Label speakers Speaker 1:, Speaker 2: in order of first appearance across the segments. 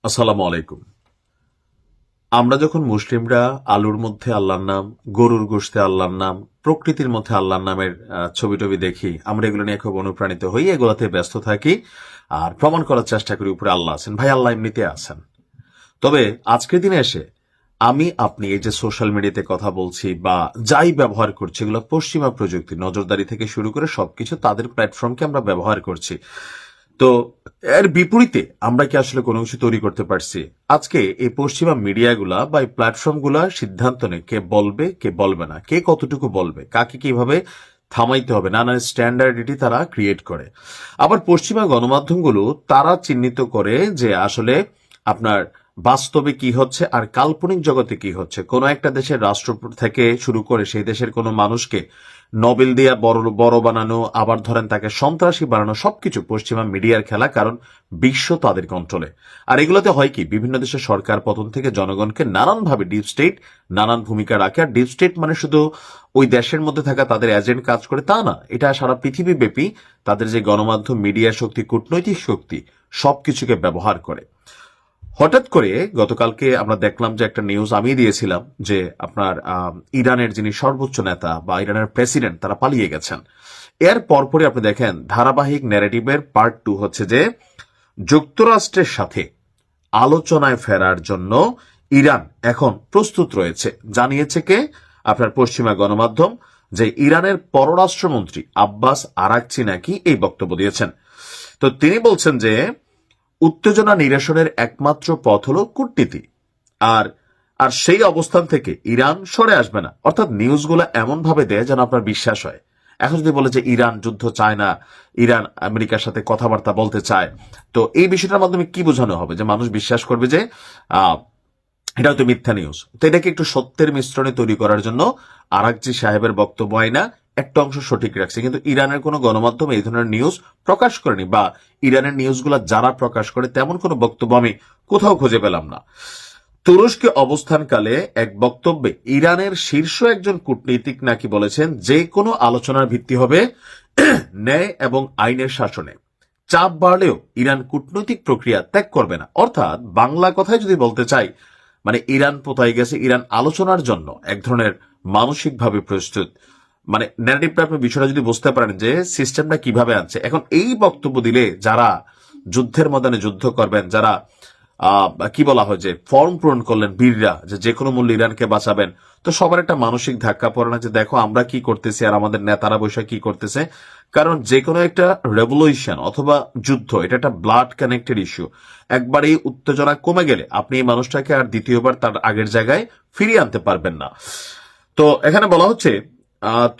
Speaker 1: আসসালামু আলাইকুম। আমরা যখন মুসলিমরা আলুর মধ্যে আল্লাহর নাম, গরুর গোশতে আল্লাহর নাম, প্রকৃতির মধ্যে আল্লাহর নামের ছবি টবি দেখি, আমরা এগুলো নিয়ে খুব অনুপ্রাণিত হই, এগুলোতে ব্যস্ত থাকি আর প্রমাণ করার চেষ্টা করি উপরে আল্লাহ আছেন। ভাই, আল্লাহ এমনিতে আছেন। তবে আজকের দিনে এসে আপনি এই যে সোশ্যাল মিডিয়াতে কথা বলছি বা যাই ব্যবহার করছি, এগুলো পশ্চিমা প্রযুক্তি নজরদারি থেকে শুরু করে সবকিছু তাদের প্ল্যাটফর্মকে আমরা ব্যবহার করছি। তো এর বিপরীতে আমরা কি আসলে কোনো কিছু তৈরি করতে পারছি? আজকে এই পশ্চিমা মিডিয়াগুলা বা এই প্ল্যাটফর্মগুলা সিদ্ধান্ত নেয় কে বলবে কে বলবে না, কে কতটুকু বলবে, কাকে কিভাবে থামাইতে হবে, নানা স্ট্যান্ডার্ডিটি তারা ক্রিয়েট করে। আবার পশ্চিমা গণমাধ্যমগুলো তারা চিহ্নিত করে যে আসলে আপনার বাস্তবে কি হচ্ছে আর কাল্পনিক জগতে কি হচ্ছে। কোনো একটা দেশের রাষ্ট্র থেকে শুরু করে সেই দেশের কোনো মানুষকে নোবেল দিয়ে বড় বড় বানানো, আবার ধরেন তাকে সন্ত্রাসী বানানো, সবকিছু পশ্চিমা মিডিয়ার খেলা, কারণ বিশ্ব তাদের কন্ট্রোলে। আর এগুলোতে হয় কি, বিভিন্ন দেশের সরকার পতন থেকে জনগণকে নানানভাবে ডিপ স্টেট নানান ভূমিকা রাখে। আর ডিপ স্টেট মানে শুধু ওই দেশের মধ্যে থাকা তাদের এজেন্ট কাজ করে তা না, এটা সারা পৃথিবী ব্যাপী তাদের যে গণমাধ্যম, মিডিয়া শক্তি, কূটনৈতিক শক্তি সবকিছুকে ব্যবহার করে। হঠাৎ করে গতকালকে আমরা দেখলাম যে একটা নিউজ আমি দিয়েছিলাম যে আপনার ইরানের যিনি সর্বোচ্চ নেতা বা ইরানের প্রেসিডেন্ট তারা পালিয়ে গেছেন। এর পরপরই আপনি দেখেন ধারাবাহিক ন্যারেটিভের পার্ট 2 হচ্ছে যে যুক্তরাষ্ট্রের সাথে আলোচনায় ফেরার জন্য ইরান এখন প্রস্তুত রয়েছে। জানিয়েছে কে? আপনার পশ্চিমা গণমাধ্যম, যে ইরানের পররাষ্ট্রমন্ত্রী আব্বাস আরাকচি নাকি এই বক্তব্য দিয়েছেন। তো তিনি বলছেন যে উত্তেজনা নিরসনের একমাত্র পথ হলো কূটনীতি। আর আর সেই অবস্থান থেকে ইরান সরে আসবে না। অর্থাৎ নিউজগুলো এমন ভাবে দেয় যেন আপনার বিশ্বাস হয়। এখন যদি বলে যে ইরান যুদ্ধ চায় না, ইরান আমেরিকার সাথে কথাবার্তা বলতে চায়, তো এই বিষয়টার মাধ্যমে কি বোঝানো হবে যে মানুষ বিশ্বাস করবে যে আহ এটা হয়তো মিথ্যা নিউজ। তো এটাকে একটু সত্যের মিশ্রণে তৈরি করার জন্য আরাকচি সাহেবের বক্তব্য আইনা একটা অংশ সঠিক রাখছে, কিন্তু ইরানের কোনো গণমাধ্যম এই ধরনের নিউজ প্রকাশ করেনি, বা ইরানের নিউজগুলো যারা প্রকাশ করে তেমন কোনো বক্তব্য আমি কোথাও খুঁজে পেলাম না। তুরস্কে অবস্থানকালে এক বক্তব্যে ইরানের শীর্ষ একজন কূটনীতিক নাকি বলেছেন যে কোনো আলোচনার ভিত্তি হবে ন্যায় এবং আইনের শাসনে। চাপ বাড়লেও ইরান কূটনৈতিক প্রক্রিয়া ত্যাগ করবে না। অর্থাৎ বাংলা কথায় যদি বলতে চাই, মানে ইরান পোতাই গেছে, ইরান আলোচনার জন্য এক ধরনের মানসিকভাবে প্রস্তুত। মানে ন্যারেটিভটা আপনি বিষয়টা যদি বুঝতে পারেন যে সিস্টেমটা কিভাবে আনছে। এখন এই বক্তব্য দিলে যারা যুদ্ধের ময়দানে যুদ্ধ করবেন, যারা কি বলা হয় যে ফর্ম পূরণ করলেন বীররা, যে কোনো মূল্যে ইরানকে বাঁচাবেন, তো সবার একটা মানসিক ধাক্কা পড়ে না যে দেখো আমরা কি করতেছি আর আমাদের নেতারা বৈশাখ কি করতেছে। কারণ যে কোনো একটা রেভলিউশন অথবা যুদ্ধ, এটা একটা ব্লাড কানেক্টেড ইস্যু। একবার এই উত্তেজনা কমে গেলে আপনি এই মানুষটাকে আর দ্বিতীয়বার তার আগের জায়গায় ফিরিয়ে আনতে পারবেন না। তো এখানে বলা হচ্ছে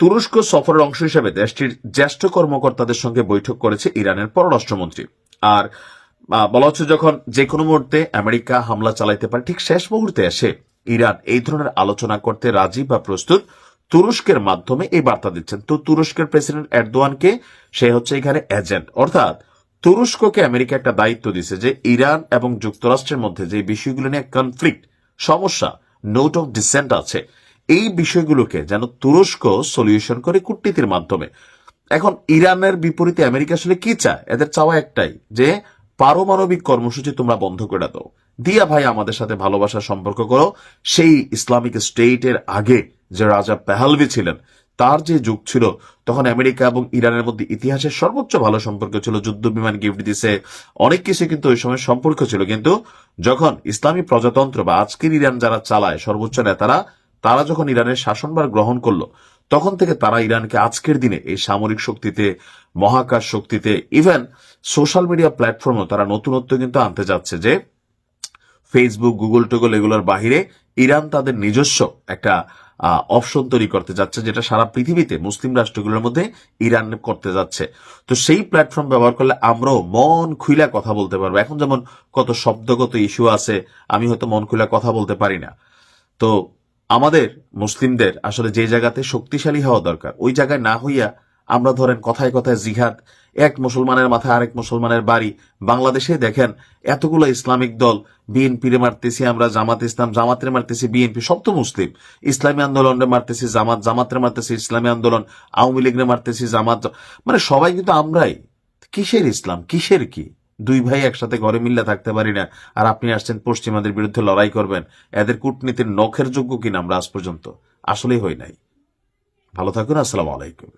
Speaker 1: তুরস্ক সফরের অংশ হিসেবে দেশটির জ্যেষ্ঠ কর্মকর্তাদের সঙ্গে বৈঠক করেছে ইরানের পররাষ্ট্রমন্ত্রী। আর বলা হচ্ছে যখন যে কোনো মুহূর্তে আমেরিকা হামলা চালাইতে পারে, ঠিক শেষ মুহূর্তে এসে ইরান এই ধরনের আলোচনা করতে রাজি বা প্রস্তুত তুরস্কের মাধ্যমে এই বার্তা দিচ্ছেন। তো তুরস্কের প্রেসিডেন্ট এরদোয়ানকে, সে হচ্ছে এখানে এজেন্ট। অর্থাৎ তুরস্ককে আমেরিকা একটা দায়িত্ব দিছে যে ইরান এবং যুক্তরাষ্ট্রের মধ্যে যে বিষয়গুলো নিয়ে কনফ্লিক্ট, সমস্যা, নোট অফ ডিসেন্ট আছে, এই বিষয়গুলোকে যেন তুরস্ক সলিউশন করে কূটনীতির মাধ্যমে। এখন ইরানের বিপরীতে আমেরিকা আসলে কি চায়? এদের চাওয়া একটাই যে পারমাণবিক কর্মসূচি তোমরা বন্ধ করে দাও, দিয়া ভাই আমাদের সাথে ভালোবাসার সম্পর্ক করো। সেই ইসলামিক স্টেটের আগে যে রাজা পেহালভি ছিলেন, তার যে যুগ ছিল, তখন আমেরিকা এবং ইরানের মধ্যে ইতিহাসের সর্বোচ্চ ভালো সম্পর্ক ছিল, যুদ্ধ বিমান গিফট দিছে, অনেক কিছু কিন্তু ওই সময় সম্পর্ক ছিল। কিন্তু যখন ইসলামী প্রজাতন্ত্র বা আজকের ইরান যারা চালায় সর্বোচ্চ নেতারা, তারা যখন ইরানের শাসনভার গ্রহণ করলো, তখন থেকে তারা ইরানকে আজকের দিনে এই সামরিক শক্তিতে, মহাকাশ শক্তিতে, ইভেন সোশ্যাল মিডিয়া প্ল্যাটফর্মও তারা নতুনত্ব কিন্তু আনতে যাচ্ছে, যে ফেসবুক, গুগল টুগল এগুলোর বাহিরে ইরান তাদের নিজস্ব একটা অপশন তৈরি করতে যাচ্ছে, যেটা সারা পৃথিবীতে মুসলিম রাষ্ট্রগুলোর মধ্যে ইরান করতে যাচ্ছে। তো সেই প্ল্যাটফর্ম ব্যবহার করলে আমরাও মন খুইলা কথা বলতে পারবো। এখন যেমন কত শব্দগত ইস্যু আছে, আমি হয়তো মন খুইলা কথা বলতে পারি না। তো আমাদের মুসলিমদের আসলে যে জায়গাতে শক্তিশালী হওয়া দরকার, ওই জায়গায় না হইয়া আমরা ধরেন কথায় কথায় জিহাদ, এক মুসলমানের মাথায় আরেক মুসলমানের বাড়ি। বাংলাদেশে দেখেন এতগুলো ইসলামিক দল, বিএনপিরে মারতেছি আমরা, জামাত ইসলাম, জামাতের মারতেছি বিএনপি, সব তো মুসলিম। ইসলামী আন্দোলনে মারতেছি জামাত, জামাতের মারতেছি ইসলামী আন্দোলন, আওয়ামী লীগরে মারতেছি জামাত, মানে সবাই কিন্তু আমরাই। কিসের ইসলাম, কিসের কি? দুই ভাই একসাথে ঘরে মিল্লা থাকতে পারি না, আর আপনি আসছেন পশ্চিমাদের বিরুদ্ধে লড়াই করবেন। এদের কূটনীতির নখের যোগ্য কিনা আমরা আজ পর্যন্ত আসলেই হই নাই। ভালো থাকুন। আসসালামু আলাইকুম।